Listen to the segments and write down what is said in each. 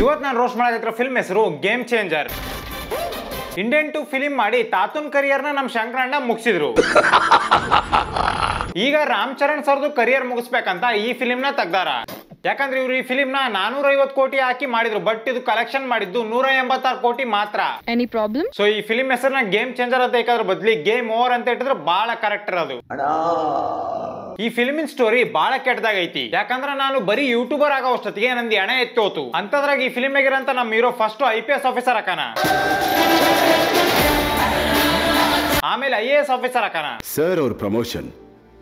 ಇವತ್ತು ನಾನು roast ಮಾಡಕತ್ತಿರೋ film ಹೆಸರು ಗೇಮ್ ಚೇಂಜರ್. ಇಂಡಿಯನ್ 2 ಫಿಲಿಂ ಮಾಡಿ ತಾತುನ್ ಕರಿಯರ್ನ ನಮ್ಮ ಶಂಕರಣ್ಣ ಮುಗಿಸಿದ್ರು. ಈಗ ರಾಮ್ ಚರಣ್ ಸರ್ದು ಕರಿಯರ್ ಮುಗಿಸ್ಬೇಕಂತ ಈ ಫಿಲಿಂನ ತೆಗ್ದಾರ. ಯಾಕಂದ್ರೆ ಇವ್ರು ಈ ಫಿಲಿಂನ 450 ಕೋಟಿ ಹಾಕಿ ಮಾಡಿದ್ರು, ಬಟ್ ಇದು ಕಲೆಕ್ಷನ್ ಮಾಡಿದ್ದು 186 ಕೋಟಿ ಮಾತ್ರ. Any problem? ಸೊ ಈ ಫಿಲಿಂ ಹೆಸರನ್ನ ಗೇಮ್ ಚೇಂಜರ್ ಅಂತ ಇಕ್ಕೋದ್ರ ಬದ್ಲಿ ಗೇಮ್ ಓವರ್ ಅಂತ ಇಟ್ಟಿದ್ರೆ ಬಹಳ ಕರೆಕ್ಟ್ ಇರೋದು. ಈ ಫಿಲ್ಮಿನ ಸ್ಟೋರಿ ಬಹಳ ಕೆಟ್ಟದಾಗೈತಿ. ಯಾಕಂದ್ರೆ ನಾನು ಬರೀ ಯೂಟ್ಯೂಬರ್ ಆಗೋ ಅಷ್ಟೊತ್ತಿಗೆ ನಂದು ಹಣ ಎತ್ತಿ ಹೋತು. ಅಂತದ್ರಾಗ ಈ ಫಿಲಿಂ ಆಗಿರಂತ ನಮ್ಮ ಹೀರೋ ಫಸ್ಟ್ IPS ಆಫೀಸರ್ ಹಾಕನ, ಆಮೇಲೆ IAS ಆಫೀಸರ್ ಹಾಕನ ಸರ್. ಅವ್ರ ಪ್ರಮೋಷನ್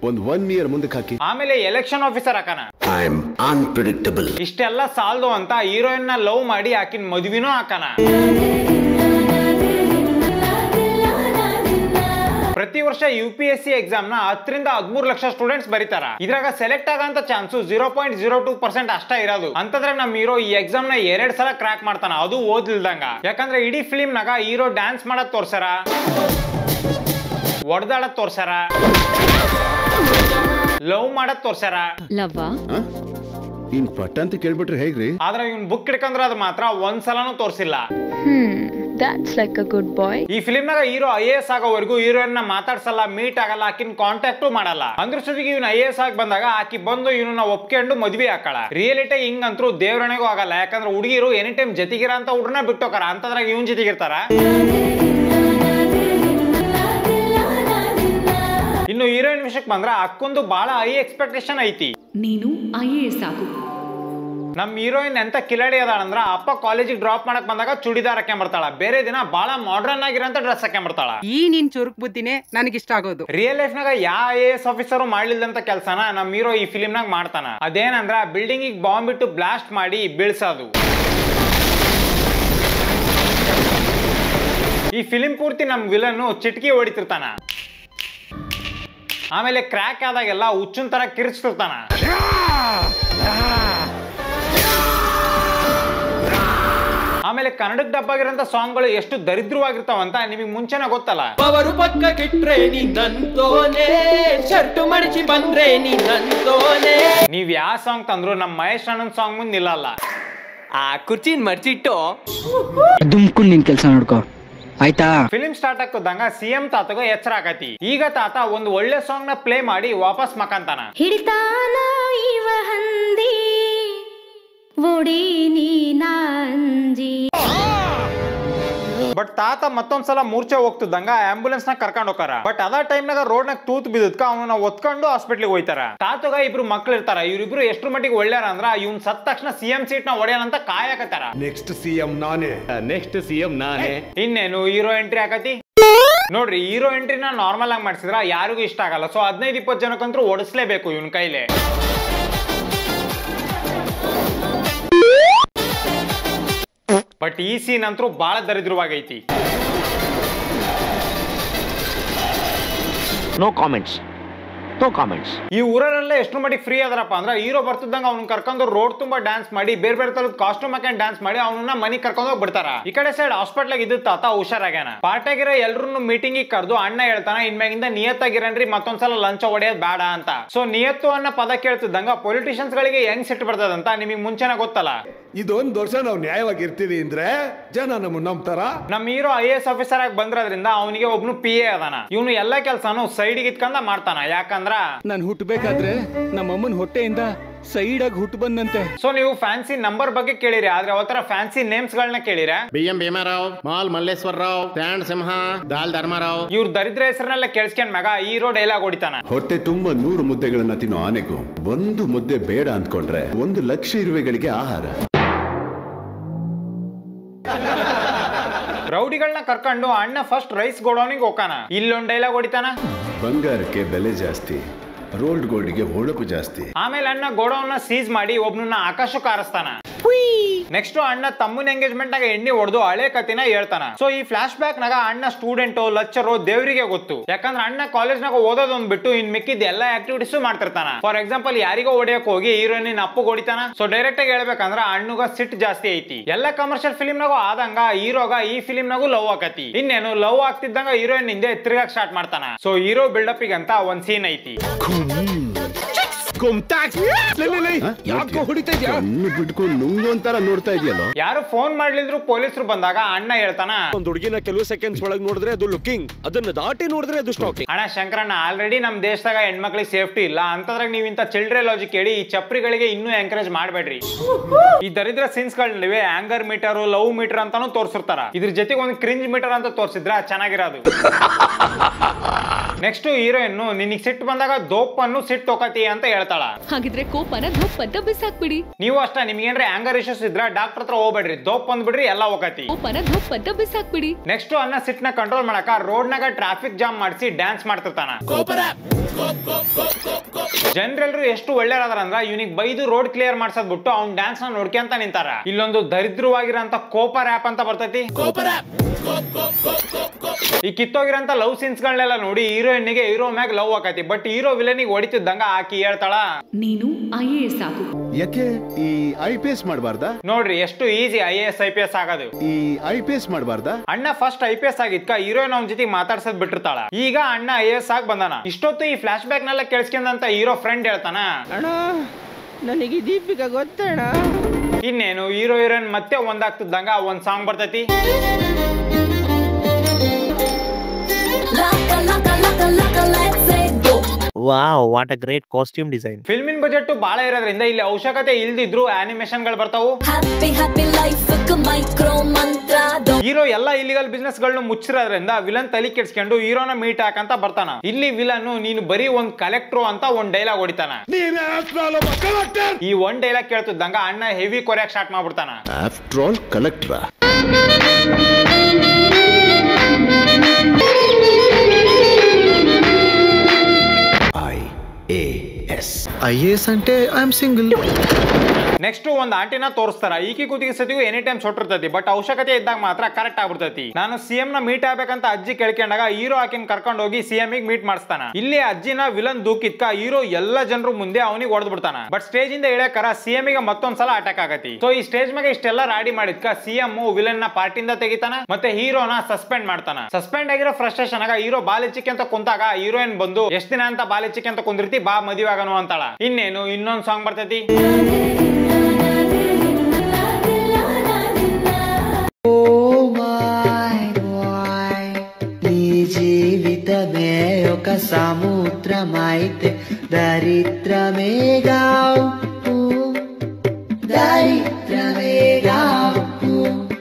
ಒಂದು 1 ಇಯರ್ ಮುಂದಕ್ಕೆ ಹಾಕಿ, ಆಮೇಲೆ ಎಲೆಕ್ಷನ್ ಆಫೀಸರ್ ಹಾಕನ. I am unpredictable. ಇಷ್ಟೆಲ್ಲ ಸಾಲ್ದು ಅಂತ ಹೀರೋಯಿನ್ ನ ಲವ್ ಮಾಡಿ ಆಕಿನ ಮದುವಿನೂ ಹಾಕನ. ಪ್ರತಿ ವರ್ಷ UPSC ಎಕ್ಸಾಮ್ ನ 10 ರಿಂದ 13 ಲಕ್ಷ ಸ್ಟೂಡೆಂಟ್ಸ್ ಬರೀತಾರ. ಇದ್ರಾಗ ಸೆಲೆಕ್ಟ್ ಆಗಂತ ಚಾನ್ಸ್ 0.02% ಅಷ್ಟ ಇರೋದು. ಅಂತಂದ್ರೆ ನಮ್ಮ ಹೀರೋ ಈ ಎಕ್ಸಾಮ್ ನ 2 ಸಲ ಕ್ರ್ಯಾಕ್ ಮಾಡ್ತಾನ, ಅದು ಓದಿಲ್ದಂಗ. ಯಾಕಂದ್ರೆ ಇಡೀ ಫಿಲಿಂ ನಾಗ ಹೀರೋ ಡ್ಯಾನ್ಸ್ ಮಾಡದ್ ತೋರ್ಸಾರ, ಒಡ್ದಾಡದ್ ತೋರ್ಸಾರ, ಲವ್ ಮಾಡದ್ ತೋರ್ಸಾರ. ಲವ್ ಇನ್ ಪಟ್ಟ ಅಂತ ಕೇಳ್ಬಿಟ್ರೆ ಹೇಗ್ರಿ? ಆದ್ರೆ ಇವ್ನ್ ಬುಕ್ ಹಿಡ್ಕಂದ್ರ ಅದು ಮಾತ್ರ ಒಂದ್ಸಲನೂ ತೋರ್ಸಿಲ್ಲ. That's like a good boy. ಈ ಫಿಲಿಂ ನಾಗ ಹೀರೋ IAS ಆಗೋವರೆಗೂ ಹೀರೋಯಿನ್ ನ ಮಾತಾಡ್ಸಲ್ಲ, ಮೀಟ್ ಆಗಲ್ಲ, ಆಕಿನ ಕಾಂಟ್ಯಾಕ್ಟು ಮಾಡಲ್ಲ. ಅಂದ್ರ ಜೊತೆಗೆ ಇವ್ನ IAS ಆಗಿ ಬಂದಾಗ ಆಕಿ ಬಂದು ಇವನ್ನ ಒಪ್ಕೊಂಡು ಮದ್ವೆ ಹಾಕಳ. ರಿಯಾಲಿಟಿ ಹಿಂಗಂತೂ ದೇವ್ರಣೆಗೂ ಆಗಲ್ಲ. ಯಾಕಂದ್ರೆ ಹುಡುಗಿರು ಎನಿ ಟೈಮ್ ಜೊತೆಗಿರ ಅಂತ ಹುಡ್ರನ್ನ ಬಿಟ್ಟೋಕಾರ, ಅಂತದ್ರಾಗ ಇವನ್ ಜೊತೆಗಿರ್ತಾರ. ಇನ್ನು ಹೀರೋಯಿನ್ ವಿಷಯಕ್ಕೆ ಬಂದ್ರ ಅಕ್ಕೊಂದು ಬಹಳ ಹೈ ಎಕ್ಸ್ಪೆಕ್ಟೇಷನ್ ಐತಿ. ನೀನು IAS ಆಗು. ನಮ್ ಹೀರೋಯಿನ್ ಎಂತ ಕಿಲಾಡಿ ಅದಾಳಂದ್ರ ಅಪ್ಪ ಕಾಲೇಜಿಗೆ ಡ್ರಾಪ್ ಮಾಡಕ್ ಬಂದಾಗ ಚೂಡಿದಾರ್ ಹಾಕೊಂಡ್ಬರ್ತಾಳ, ಬೇರೆ ದಿನ ಬಹಳ ಮಾಡರ್ನ್ ಆಗಿರೋಂತ ಡ್ರೆಸ್ ಹಾಕೊಂಡ್ಬರ್ತಾಳ. ಈ ನಿನ್ ಚುರುಕ್ ಬುದ್ಧಿನೇ ನನಗಿಷ್ಟ ಆಗೋದು. ರಿಯಲ್ ಲೈಫ್ ನಾಗ ಯಾವ IAS ಆಫೀಸರು ಮಾಡ್ಲಿಲ್ಲಂತ ಕೆಲ್ಸನ ನಮ್ ಹೀರೋ ಈ ಫಿಲಿಂ ನಾಗ ಮಾಡ್ತಾನ. ಅದೇನಂದ್ರ ಬಿಲ್ಡಿಂಗ್ ಬಾಂಬ್ ಇಟ್ಟು ಬ್ಲಾಸ್ಟ್ ಮಾಡಿ ಬೀಳ್ಸೋದು. ಈ ಫಿಲಿಂ ಪೂರ್ತಿ ನಮ್ ವಿಲನ್ ಚಿಟ್ಕಿ ಹೊಡಿತಿರ್ತಾನ, ಆಮೇಲೆ ಕ್ರ್ಯಾಕ್ ಆದಾಗೆಲ್ಲ ಹುಚ್ಚನ್ ತರ ಕಿರ್ಚ್ತಿರ್ತಾನ. ಆಮೇಲೆ ಕನ್ನಡಕ್ಕೆ ಡಬ್ಬಾಗಿರೋಂತ ಸಾಂಗ್ಗಳು ಎಷ್ಟು ದರಿದ್ರವಾಗಿರ್ತಾವಂತ ನಿಮಗೆ ಮುಂಚೆನೆ ಗೊತ್ತಲ್ಲ. ಅವರು ಪಕ್ಕ ಕಿಟ್ರೆ ನೀನಂತೋನೆ, ಶರ್ಟು ಮಡಿಚಿ ಬಂದ್ರೆ ನೀನಂತೋನೆ. ನೀವ್ ಯಾವ ಸಾಂಗ್ ತಂದ್ರು ನಮ್ಮ ಮಹೇಶ್ ಅಣ್ಣನ್ ಸಾಂಗ್ ಮುಂದೆ ನಿಲ್ಲಲ್ಲ. ಆ ಕುರ್ಚಿನ್ ಮರ್ಚಿಟ್ಟು ದುಮ್ಕೊಂಡು ನಿನ್ ಕೆಲಸ ನೋಡ್ಕೋ ಆಯ್ತಾ. ಫಿಲಿಂ ಸ್ಟಾರ್ಟ್ ಆಗ್ತದಂಗ CM ತಾತಗ ಎಚ್ಚರ ಆಗತಿ. ಈಗ ತಾತ ಒಂದು ಒಳ್ಳೆ ಸಾಂಗ್ ನ ಪ್ಲೇ ಮಾಡಿ ವಾಪಸ್ ಮಕ್ಕಂತಾನ. ಹಿಡಿತಾನ ಇವ ಹಂದಿ ಓಡಿ ನೀನಾಂಜಿ. ಬಟ್ ತಾತ ಮತ್ತೊಂದ್ಸಲ ಮೂರ್ಛೆ ಹೋಗ್ತಿದ್ದಂಗ ಆಂಬುಲೆನ್ಸ್ ನ ಕರ್ಕೊಂಡ್ ಹೋಗಾರ. ಬಟ್ ಅದ ಟೈಮ್ ನಾಗ ರೋಡ್ ನಾಗ ತೂತ್ ಬಿದ್ದಕ್ಕ ಅವನ ಒತ್ಕೊಂಡು ಹಾಸ್ಪಿಟ್ಲಿಗೆ ಹೋಯ್ತಾರ. ತಾತಗ ಇಬ್ರು ಮಕ್ಳು ಇರ್ತಾರ. ಇವ್ರಿಬ್ರು ಎಷ್ಟ್ರ ಮಟ್ಟಿಗೆ ಒಳ್ಳೆಯಾರ ಅಂದ್ರ ಇವ್ನ್ ಸತ್ತ ತಕ್ಷಣ CM ಸೀಟ್ ನ ಹೊಡೆಯನಂತ ಕಾಯಕತ್ತಾರ. ನೆಕ್ಸ್ಟ್ CM ನಾನೇ. ಇನ್ನೇನು ಹೀರೋ ಎಂಟ್ರಿ ಆಗತಿ ನೋಡ್ರಿ. ಹೀರೋ ಎಂಟ್ರಿನ ನಾರ್ಮಲ್ ಆಗಿ ಮಾಡಿಸಿದ್ರ ಯಾರಿಗೂ ಇಷ್ಟ ಆಗಲ್ಲ. ಸೊ 15-20 ಜನಕ್ಕಂತೂ ಓಡಿಸ್ಲೇಬೇಕು ಇವನ್ ಕೈಲೇ. ಬಟ್ ಈ ಸೀನ್ ಅಂತೂ ಬಹಳ ದರಿದ್ರವಾಗೈತಿ. No comments. ಈ ಊರಲ್ಲೇ ಎಷ್ಟು ಮಟ್ಟಿಗೆ ಫ್ರೀ ಅದರಪ್ಪ ಅಂದ್ರೆ ಹೀರೋ ಬರ್ತಿದ್ದಂಗ ಅವ್ನ ಕರ್ಕೊಂಡು ರೋಡ್ ತುಂಬಾ ಡ್ಯಾನ್ಸ್ ಮಾಡಿ ಬೇರೆ ಬೇರೆ ತರದ ಕಾಸ್ಟ್ಯೂಮ್ ಹಾಕೊಂಡು ಡ್ಯಾನ್ಸ್ ಮಾಡಿ ಅವನನ್ನ ಮನಿ ಕರ್ಕೊಂಡು ಹೋಗಿ ಬಿಡ್ತಾರ. ಈ ಕಡೆ ಸೈಡ್ ಹಾಸ್ಪಿಟ್ಲ್ ಇದ್ದ ತಾತ ಹುಷಾರಾಗ್ಯಾನ. ಪಾರ್ಟಿಯಾಗಿರೋ ಎಲ್ರು ಮೀಟಿಂಗ್ ಕರೆದು ಅಣ್ಣ ಹೇಳ್ತಾನ, ಇನ್ಮ್ಯಾಗಿಂದ ನಿಯತ್ತಾಗಿರನ್ರಿ, ಮತ್ತೊಂದ್ಸಲ ಲಂಚ ಹೊಡೆಯೋದ್ ಬೇಡ ಅಂತ. ಸೊ ನಿಯತ್ತು ಅನ್ನೋ ಪದ ಕೇಳ್ತಿದ್ದಂಗ ಪೊಲಿಟಿಷಿಯನ್ಸ್ ಗಳಿಗೆ ಹೆಂಗ್ ಸಿಟ್ಟು ಬರ್ತದಂತ ನಿಮಗೆ ಮುಂಚೆನೆ ಗೊತ್ತಲ್ಲ. ಇದೊಂದು ವರ್ಷ ನಾವು ನ್ಯಾಯವಾಗಿರ್ತೀವಿ ಅಂದ್ರೆ ಜನ ನಮ್ಮನ್ನ ನಂಬ್ತಾರ. ನಮ್ ಹೀರೋ IAS ಆಫೀಸರ್ ಆಗಿ ಬಂದ್ರದ್ರಿಂದ ಅವನಿಗೆ ಒಬ್ನು PA ಅದಾನ. ಇವನು ಎಲ್ಲಾ ಕೆಲ್ಸಾನು ಸೈಡ್ ಇಟ್ಕೊಂಡ ಮಾಡ್ತಾನ. ಯಾಕಂದ್ರ ನಾನು ಹುಟ್ಟಬೇಕಾದ್ರೆ ನಮ್ಮ ಅಮ್ಮನ ಹೊಟ್ಟೆಯಿಂದ ಸೈಡ್ ಆಗಿ ಹುಟ್ಟು ಬಂದಂತೆ. ಸೊ ನೀವು ಫ್ಯಾನ್ಸಿ ನಂಬರ್ ಬಗ್ಗೆ ಕೇಳಿರಿ, ಆದ್ರೆ ಅವತರ ಫ್ಯಾನ್ಸಿ ನೇಮ್ಸ್ ಗಳನ್ನ ಕೇಳಿರ. BM Bhimrao, mall Malleshwara Rao, stand Simha, ದಾಲ್ ಧರ್ಮರಾವ್. ಇವ್ರ ದರಿದ್ರ ಹೆಸರನ್ನೆಲ್ಲ ಕೇಳಿಸ್ಕೊಂಡ್ ಮ್ಯಾಗ ಹೀರೋ ಡೈಲಾಗ್ ಹೊಡಿತಾನ. ಹೊಟ್ಟೆ ತುಂಬಾ 100 ಮುದ್ದೆಗಳನ್ನ ತಿನ್ನೋ ಆನೆಗೂ ಒಂದು ಮುದ್ದೆ ಬೇಡ ಅಂದ್ಕೊಂಡ್ರೆ 1 ಲಕ್ಷ ಇರುವೆಗಳಿಗೆ ಆಹಾರ. ರೌಡಿಗಳನ್ನ ಕರ್ಕೊಂಡು ಅಣ್ಣ ಫಸ್ಟ್ ರೈಸ್ ಗೋಡೌನಿಗೆ ಹೋಗಾನ. ಇಲ್ಲೊಂದ್ ಡೈಲಾಗ್ ಹೊಡಿತಾನ, ಬಂಗಾರಕ್ಕೆ ಬೆಲೆ ಜಾಸ್ತಿ, ರೋಲ್ಡ್ ಗೋಲ್ಡ್ಗೆ ಹೊಳಪು ಜಾಸ್ತಿ. ಆಮೇಲೆ ಅಣ್ಣ ಗೋಡೌನ್ ಸೀಸ್ ಮಾಡಿ ಒಬ್ನನ್ನ ಆಕಾಶಕ್ಕೆ ಹಾರಿಸ್ತಾನ. ನೆಕ್ಸ್ಟ್ ಅಣ್ಣ ತಮ್ಮನ ಎಂಗೇಜ್ಮೆಂಟ್ ನಾಗ ಎಣ್ಣೆ ಹೊಡೆದು ಹಳೆ ಕಥೆನ ಹೇಳ್ತಾನ. ಸೊ ಈ ಫ್ಲಾಶ್ ಬ್ಯಾಕ್ ನಾಗ ಅಣ್ಣ ಸ್ಟೂಡೆಂಟ್ ಲೆಕ್ಚರ್ ದೇವರಿಗೆ ಗೊತ್ತು. ಯಾಕಂದ್ರೆ ಅಣ್ಣ ಕಾಲೇಜ್ ನಾಗ ಓದೋದೊಂದ್ ಬಿಟ್ಟು ಇನ್ ಮಿಕ್ಕಿದ ಎಲ್ಲಾ ಆಕ್ಟಿವಿಟೀಸ್ ಮಾಡ್ತಿರ್ತಾನ. ಫಾರ್ ಎಕ್ಸಾಂಪಲ್ ಯಾರಿಗೋ ಹೊಡೆಯಕ್ ಹೋಗಿ ಹೀರೋಯಿನ್ ಅಪ್ಪು ಹೊಡಿತಾನ. ಸೊ ಡೈರೆಕ್ಟ್ ಆಗಿ ಹೇಳ್ಬೇಕಂದ್ರ ಅಣ್ಣಗ ಸಿಟ್ ಜಾಸ್ತಿ ಐತಿ. ಎಲ್ಲಾ ಕಮರ್ಷಿಯಲ್ ಫಿಲಿಂ ನಾಗೂ ಆದಂಗ ಹೀರೋಗ ಈ ಫಿಲಿಂ ನಾಗೂ ಲವ್ ಆಕತಿ. ಇನ್ನೇನು ಲವ್ ಆಗ್ತಿದ್ದಂಗ ಹೀರೋಯಿನ್ ಹಿಂದೆ ತಿರ್ಗಾಕ್ ಸ್ಟಾರ್ಟ್ ಮಾಡ್ತಾನ. ಸೊ ಹೀರೋ ಬಿಲ್ಡಪ್ ಅಂತ ಒಂದ್ ಸೀನ್ ಐತಿ. Income tax. ಯಾಕೋ ಹೊಡಿತಾ ಇದ್ಯಾ? ಕಣ್ಣು ಬಿಟ್ಕೊಂಡು ನುಂಗು ಅಂತಾರ ನೋಡ್ತಾ ಇದೆಯಲ್ಲ. ಯಾರು ಫೋನ್ ಮಾಡ್ಲಿದ್ರು ಪೊಲೀಸರು ಬಂದಾಗ ಅಣ್ಣ ಹೇಳ್ತಾನ, ಒಂದ್ ಹುಡುಗಿನ ಕೆಲವು ಸೆಕೆಂಡ್ಸ್ ಒಳಗ್ ನೋಡಿದ್ರೆ ಅದು ಲುಕಿಂಗ್, ಅದನ್ನ ದಾಟಿ ನೋಡಿದ್ರೆ ಅದು ಸ್ಟಾಕಿಂಗ್. ಅಣ್ಣ ಶಂಕರಣ್ಣ, ಆಲ್ರೆಡಿ ನಮ್ ದೇಶದಾಗ ಹೆಣ್ಮಕ್ಳಿಗೆ ಸೇಫ್ಟಿ ಇಲ್ಲ ಅಂತಂದ್ರಾಗ ನೀವ್ ಇಂತ ಚಿಲ್ಡ್ರೆ ಲಾಜಿಕ್ ಹೇಳಿ ಈ ಚಪ್ರಿಗಳಿಗೆ ಇನ್ನೂ ಎಂಕರೇಜ್ ಮಾಡ್ಬೇಡ್ರಿ. ಈ ದರಿದ್ರ ಸೀನ್ಸ್ ಗಳ ನಡುವೆ ಆಂಗರ್ ಮೀಟರ್, ಲವ್ ಮೀಟರ್ ಅಂತಾನು ತೋರ್ಸಿರ್ತಾರ. ಇದ್ರ ಜೊತೆಗೆ ಒಂದು ಕ್ರಿಂಜ್ ಮೀಟರ್ ಅಂತ ತೋರ್ಸಿದ್ರ ಚೆನ್ನಾಗಿರೋದು. ನೆಕ್ಸ್ಟ್ ಹೀರೋಯಿನ್ ನಿನಗೆ ಸಿಟ್ಟು ಬಂದಾಗ ದೋಪನ್ನು ಸಿಟ್ಟು ತೊಕತಿ ಅಂತ ಹೇಳ್ತಾಳ. ಹಾಗಿದ್ರೆ ಕೋಪನ ದೋಪ್ ಅಂತ ಬಿಸಾಕ್ಬಿಡಿ. ನೀವು ಅಷ್ಟ ನಿಮ್ಗೇನ್ರಿ ಆಂಗರ್ ಇಶ್ಯೂಸ್ ಇದ್ರ ಡಾಕ್ಟರ್ ಹತ್ರ ಹೋಗ್ಬೇಡ್ರಿ, ದೋಪ್ ಬಂದ್ಬಿಡ್ರಿ ಎಲ್ಲ ಹೋಗತಿ. ಕೋಪನ ದೋಪ್ ಅಂತ ಬಿಸಾಕ್ಬಿಡಿ. ನೆಕ್ಸ್ಟ್ ಅನ್ನ ಸಿಟ್ನ ಕಂಟ್ರೋಲ್ ಮಾಡಕ ರೋಡ್ ನಾಗ ಟ್ರಾಫಿಕ್ ಜಾಮ್ ಮಾಡಿಸಿ ಡ್ಯಾನ್ಸ್ ಮಾಡ್ತಿರ್ತಾನ. ಜನರೆಲ್ಲರೂ ಎಷ್ಟು ಒಳ್ಳೆಯದಾರ ಅಂದ್ರ ಇವನಿಗೆ ಬೈದು ರೋಡ್ ಕ್ಲಿಯರ್ ಮಾಡ್ಸದ್ ಬಿಟ್ಟು ಅವ್ನ್ ಡ್ಯಾನ್ಸ್ ನ ನೋಡ್ಕೊಂತ ನಿಂತಾರ. ಇಲ್ಲೊಂದು ದರಿದ್ರವಾಗಿರಂತ ಕೋಪ ರ್ಯಾಪ್ ಅಂತ ಬರ್ತೈತಿ. ಈ ಕಿತ್ತೋಗಿರಂತ ಲವ್ ಸೀನ್ಸ್ ಗಳನ್ನೆಲ್ಲ ನೋಡಿ ಹೀರೋಯಿನ್ಗೆ ಹೀರೋ ಮ್ಯಾಗ ಲವ್ ಆಕೈತಿ. ಬಟ್ ಹೀರೋ ವಿಲನಿಗೆ ಹೊಡಿತಿದ್ದಂಗ ಆಕಿ ಹೇಳ್ತಾಳ, ನೀನು IAS ಆಗು. ಯಾಕೆ ಈ IPS ಮಾಡಬಾರ್ದಾ? ನೋಡ್ರಿ ಎಷ್ಟು ಈಸಿ IAS IPS ಆಗೋದು. ಈ IPS ಮಾಡಬಾರ್ದಾ? ಅಣ್ಣ ಫಸ್ಟ್ IPS ಆಗಿದ್ಕ ಹೀರೋಯಿನ್ ಅವನ ಜೊತೆ ಮಾತಾಡ್ಸದ್ ಬಿಟ್ಟಿರ್ತಾಳ. ಈಗ ಅಣ್ಣ IAS ಆಗಿ ಬಂದಾನ. ಇಷ್ಟೊತ್ತು ಈ ಫ್ಲಾಶ್ ಬ್ಯಾಕ್ ನೆಲ್ಲ ಕೇಳಿಸ್ಕೊಂಡಂತ ಹೀರೋ ಫ್ರೆಂಡ್ ಹೇಳ್ತಾನ, ಅಣ್ಣ ನನಗೆ ದೀಪಿಕಾ ಗೊತ್ತಣ್ಣ. ಇನ್ನೇನು ಹೀರೋ ಹೀರೋಯಿನ್ ಮತ್ತೆ ಒಂದಾಗ್ತಿದ್ದಂಗ ಒಂದ್ ಸಾಂಗ್ ಬರ್ತೈತಿ. Wow, what a great costume design. ಫಿಲ್ಮಿನ್ ಬಜೆಟ್ ಬಹಳ ಇರೋದ್ರಿಂದ ಇಲ್ಲಿ ಅವಶ್ಯಕತೆ ಇಲ್ದಿದ್ರು ಆನಿಮೇಷನ್ ಗಳು ಬರ್ತಾವು. ಹೀರೋ ಎಲ್ಲ ಇಲ್ಲಿಗಲ್ ಬಿಸ್ನೆಸ್ ಗಳನ್ನ ಮುಚ್ಚಿರೋದ್ರಿಂದ ವಿಲನ್ ತಲೆ ಕೆಡ್ಸ್ಕೊಂಡು ಹೀರೋನ ಮೀಟ್ ಹಾಕಂತ ಬರ್ತಾನ. ಇಲ್ಲಿ ವಿಲನ್ ನೀನು ಬರೀ ಒಂದ್ ಕಲೆಕ್ಟ್ರು ಅಂತ ಒಂದ್ ಡೈಲಾಗ್ ಹೊಡಿತಾನ. ಈ ಒಂದ್ ಡೈಲಾಗ್ ಕೇಳ್ತಿದ್ದಂಗ ಅಣ್ಣ ಹೆವಿ ಕೊರೆಯಕ್ ಸ್ಟಾರ್ಟ್ ಮಾಡ್ಬಿಡ್ತಾನ. ಆಫ್ಟರ್ ಆಲ್ ಕಲೆಕ್ಟ್ರಾ? IAS అంటే ಐ ಸಿಂಗಲ್. ನೆಕ್ಸ್ಟ್ ಒಂದ್ ಆಂಟಿನ ತೋರಿಸ್ತಾರ. ಈಕಿ ಕೂತಿಗೆ ಸತಿಗೂ ಎನಿ ಟೈಮ್ ಸೊಟ್ಟಿರ್ತೈತಿ, ಬಟ್ ಅವಶ್ಯಕತೆ ಇದ್ದಾಗ ಮಾತ್ರ ಕರೆಕ್ಟ್ ಆಗ್ಬಿಡ್ತೈತಿ. ನಾನು CM ನ ಮೀಟ್ ಆಗ್ಬೇಕಂತ ಅಜ್ಜಿ ಕೇಳ್ಕೊಂಡಾಗ ಹೀರೋ ಆಕಿನ ಕರ್ಕೊಂಡು ಹೋಗಿ CM ಗೆ ಮೀಟ್ ಮಾಡಿಸ್ತಾನ. ಇಲ್ಲಿ ಅಜ್ಜಿನ ವಿಲನ್ ದೂಕಿದ್ಕ ಹೀರೋ ಎಲ್ಲ ಜನರು ಮುಂದೆ ಅವನಿಗೆ ಹೊಡೆದ್ ಬಿಡ್ತಾನ. ಬಟ್ ಸ್ಟೇಜ್ ಇಂದ ಇಳಿಯಕರ CM ಗೆ ಮತ್ತೊಂದ್ಸಲ ಅಟ್ಯಾಕ್ ಆಗತಿ. ಸೊ ಈ ಸ್ಟೇಜ್ ಮ್ಯಾಗ ಇಷ್ಟೆಲ್ಲ ರಾಡಿ ಮಾಡಿದ್ಕ CM ವಿಲನ್ ನ ಪಾರ್ಟಿಯಿಂದ ತೆಗಿತಾನ, ಮತ್ತೆ ಹೀರೋನ ಸಸ್ಪೆಂಡ್ ಮಾಡ್ತಾನ. ಸಸ್ಪೆಂಡ್ ಆಗಿರೋ ಫ್ರಸ್ಟ್ರೇಷನ್ ಆಗ ಹೀರೋ ಬಾಲಿಚಿಕ್ಕೆ ಅಂತ ಕುಂತಾಗ ಹೀರೋಯಿನ್ ಬಂದು ಎಷ್ಟ್ ದಿನ ಅಂತ ಬಾಲಿಚಿಕ್ಕೆ ಅಂತ ಕುಂದಿರ್ತಿ, ಬಾ ಮದುವೆ ಆಗನು ಅಂತಾಳ. ಇನ್ನೇನು ಇನ್ನೊಂದ್ ಸಾಂಗ್ ಬರ್ತೈತಿ. జీవితమే ఒక సముద్రమైతే దరిద్రమేగా దరిద్రమేగా.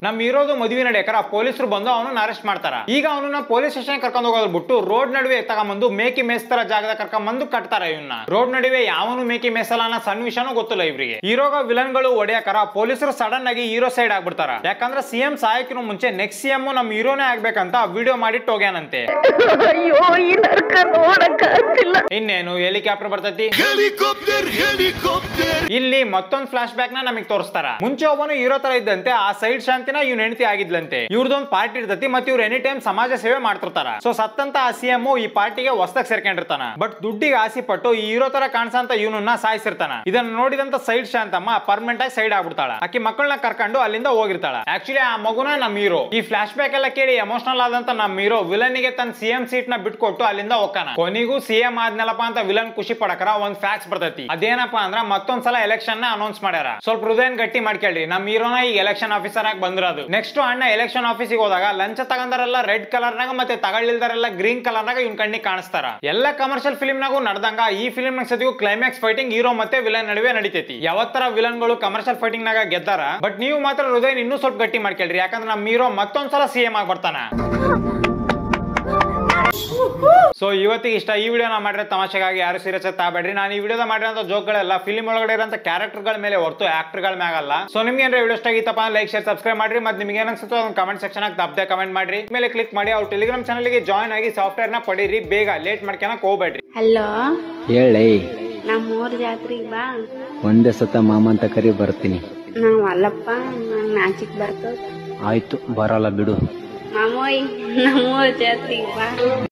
ನಮ್ ಇರೋದು ಮದುವೆ ನಡೆಯಕರ ಪೊಲೀಸರು ಬಂದು ಅವನನ್ನ ಅರೆಸ್ಟ್ ಮಾಡ್ತಾರ. ಈಗ ಅವನನ್ನ ಪೊಲೀಸ್ ಸ್ಟೇಷನ್ ಕರ್ಕೊಂಡು ಹೋಗೋದ್ ಬಿಟ್ಟು ರೋಡ್ ನಡುವೆ ತಗೊಂಬಂದು ಮೇಕಿ ಮೇಸ್ತರ ಜಾಗದ ಕರ್ಕೊಂಡ್ಬಂದು ಕಟ್ತಾರ. ಇವನ್ನ ರೋಡ್ ನಡುವೆ ಯಾವನು ಮೇಕಿ ಮೇಸಲ್ಲ ಅನ್ನೋ ಸಣ್ಣ ವಿಷಯನೂ ಗೊತ್ತಿಲ್ಲ ಇವ್ರಿಗೆ. ಹೀರೋಗ ವಿಲನ್ ಗಳು ಹೊಡೆಯಕರ ಪೊಲೀಸರು ಸಡನ್ ಆಗಿ ಹೀರೋ ಸೈಡ್ ಆಗ್ಬಿಡ್ತಾರ. ಯಾಕಂದ್ರೆ CM ಸಾಯಕಿನ ಮುಂಚೆ ನೆಕ್ಸ್ಟ್ CM ನಮ್ ಹೀರೋನೇ ಆಗ್ಬೇಕಂತ ವಿಡಿಯೋ ಮಾಡಿಟ್ಟು ಹೋಗ್ಯಾನಂತೆ. ಇನ್ನೇನು ಹೆಲಿಕಾಪ್ಟರ್ ಬರ್ತೈತಿ. ಇಲ್ಲಿ ಮತ್ತೊಂದ್ ಫ್ಲಾಶ್ ಬ್ಯಾಕ್ ನ ನಮಗ್ ತೋರಿಸ್ತಾರ. ಮುಂಚೆ ಒಬ್ಬನು ಹೀರೋ ತರ ಇದ್ದಂತೆ ಆ ಸೈಡ್ ಶಾಂತಿನ ಇವ್ನ ಹೆಂಡತಿ ಆಗಿದ್ಲಂತೆ. ಇವ್ರದೊಂದ್ ಪಾರ್ಟಿ ಇರ್ತೈತಿ, ಮತ್ತೆ ಇವ್ರು ಎನಿ ಟೈಮ್ ಸಮಾಜ ಸೇವೆ ಮಾಡ್ತಿರ್ತಾರ. ಸೊ ಸತ್ತಂತ ಆ CM ಈ ಪಾರ್ಟಿಗೆ ಹೊಸದಾಗಿ ಸೇರ್ಕೊಂಡಿರ್ತಾನ. ಬಟ್ ದುಡ್ಡಿಗೆ ಆಸೆ ಪಟ್ಟು ಈ ಹೀರೋ ತರ ಕಾಣಿಸಂತ ಇವನನ್ನ ಸಾಯಿಸಿರ್ತಾನ. ಇದನ್ನ ನೋಡಿದಂತ ಸೈಡ್ ಶಾಂತಮ್ಮ ಪರ್ಮನೆಂಟ್ ಆಗಿ ಸೈಡ್ ಆಗ್ಬಿಡ್ತಾಳ. ಆಕಿ ಮಕ್ಕಳನ್ನ ಕರ್ಕೊಂಡು ಅಲ್ಲಿಂದ ಹೋಗಿರ್ತಾಳ. ಆಕ್ಚುಲಿ ಆ ಮಗುನ ನಮ್ ಹೀರೋ. ಈ ಫ್ಲಾಶ್ ಬ್ಯಾಕ್ ಎಲ್ಲ ಕೇಳಿ ಎಮೋಷನಲ್ ಆದಂತ ನಮ್ ಹೀರೋ ವಿಲನ್ಗೆ ತನ್ನ CM ಸೀಟ್ ನ ಬಿಟ್ಕೊಟ್ಟು ಅಲ್ಲಿಂದ ಹೋಗ್ತಾನ. ಕೊನೆಗೂ CM ಆದ್ನಲ್ಲಪ್ಪ ಅಂತ ವಿಲನ್ ಖುಷಿ ಪಡಕರ ಒಂದ್ ಫ್ಯಾಕ್ಸ್ ಬರ್ತೈತಿ. ಅದೇನಪ್ಪಾ ಅಂದ್ರ ಮತ್ತೊಂದ್ಸಲ ಎಲೆಕ್ಷನ್ ನ ಅನೌನ್ಸ್ ಮಾಡ್ಯಾರ. ಸ್ವಲ್ಪ ಹೃದಯ ಗಟ್ಟಿ ಮಾಡ್ಕೇಳ್ರಿ, ನಮ್ ಹೀರೋನ ಈಗ ಎಲೆಕ್ಷನ್ ಆಫೀಸರ್ ಆಗಿ ಬಂದಿರೋದು. ನೆಕ್ಸ್ಟ್ ಅಣ್ಣ ಎಲೆಕ್ಷನ್ ಆಫೀಸಿಗೆ ಹೋದಾಗ ಲಂಚ ತಗೊಂಡಾರೆಲ್ಲ ರೆಡ್ ಕಲರ್ ನಾಗ ಮತ್ತೆ ತಗೊಳ್ಳಿಲ್ದಾರೆಲ್ಲ ಗ್ರೀನ್ ಕಲರ್ ನಾಗ ಇವ್ನ ಕಣ್ಣಿಗೆ ಕಾಣಿಸ್ತಾರ. ಎಲ್ಲ ಕಮರ್ಷಿಯಲ್ ಫಿಲ್ಮ್ ನಾಗೂ ನಡೆದಂಗ ಈ ಫಿಲ್ಮ್ ನ ಸತಿಗೂ ಕ್ಲೈಮ್ಯಾಕ್ಸ್ ಫೈಟಿಂಗ್ ಹೀರೋ ಮತ್ತೆ ವಿಲನ್ ನಡುವೆ ನಡೀತೈತಿ. ಯಾವತ್ತರ ವಿಲನ್ ಗಳು ಕಮರ್ಷಿಯಲ್ ಫೈಟಿಂಗ್ ನಾಗ ಗೆದ್ದಾರ. ಬಟ್ ನೀವು ಮಾತ್ರ ಹೃದಯ ಇನ್ನೂ ಸ್ವಲ್ಪ ಗಟ್ಟಿ ಮಾಡ್ಕೇಳ್ರಿ, ಯಾಕಂದ್ರೆ ನಮ್ ಹೀರೋ ಮತ್ತೊಂದ್ಸಲ CM ಆಗಿ ಬರ್ತಾನ. ಸೊ ಇವತ್ತಿಗೆ ಇಷ್ಟ. ಈ ವಿಡಿಯೋನ ಮಾಡಿರೋ ತಮಾಷೆಗಾಗಿ ಯಾರು ಸೀರಿಯಸ್ ತಗೋಬೇಡ್ರಿ. ನಾನು ಈ ವಿಡಿಯೋದ ಮಾಡಿರೋ ಜೋಕ್ಗಳೆಲ್ಲ ಫಿಲ್ಮ್ ಒಳಗಡೆ ಇರೋ ಕ್ಯಾರೆಕ್ಟರ್ ಗಳ ಮೇಲೆ ಹೊರತು ಆಕ್ಟರ್ ಗಳ ಮ್ಯಾಗಲ್ಲ. ಸೊ ನಿಮ್ಗೆ ಏನಾರ ವಿಡಿಯೋ ಇಷ್ಟ ಆಗಿತ್ತಪ್ಪ ಲೈಕ್ ಶೇರ್ ಸಬ್ಸ್ಕ್ರೈಬ್ ಮಾಡ್ರಿ. ಮತ್ತೆ ನಿಮ್ಗೆ ಏನಿಸುತ್ತೋ ಅದನ್ನ ಕಮೆಂಟ್ ಸೆಕ್ಷನ್ ಆಗಿ ತಪ್ಪದೆ ಕಮೆಂಟ್ ಮಾಡ್ರಿ. ಮೇಲೆ ಕ್ಲಿಕ್ ಮಾಡಿ ಅವ್ರ ಟೆಲಿಗ್ರಾಮ್ ಚಾನಲ್ ಗೆ ಜಾಯ್ನ್ ಆಗಿ ಸಾಫ್ಟ್ವೇರ್ ನ ಪಡೀರಿ. ಬೇಗ ಲೇಟ್ ಮಾಡ್ಕೊಳಕ್ ಹೋಗ್ಬೇಡ್ರಿ. ಹಲೋ ಹೇಳಿ, ನಮ್ಮೂರ್ ಜಾತ್ರೆಗೆ ಬಾ. ಒಂದೇ ಸತ ಮಾಮ ಅಂತ ಕರಿ ಬರ್ತೀನಿ. ನಾವ್ ಅಲ್ಲಪ್ಪ, ನಾಚಿಕ್ ಬರ್ತದ. ಆಯ್ತು, ಬರಲ್ಲ ಬಿಡು. ಮಾಮೋಯ್, ನಮ್ಮೂರ್ ಜಾತ್ರೆಗೆ ಬಾ.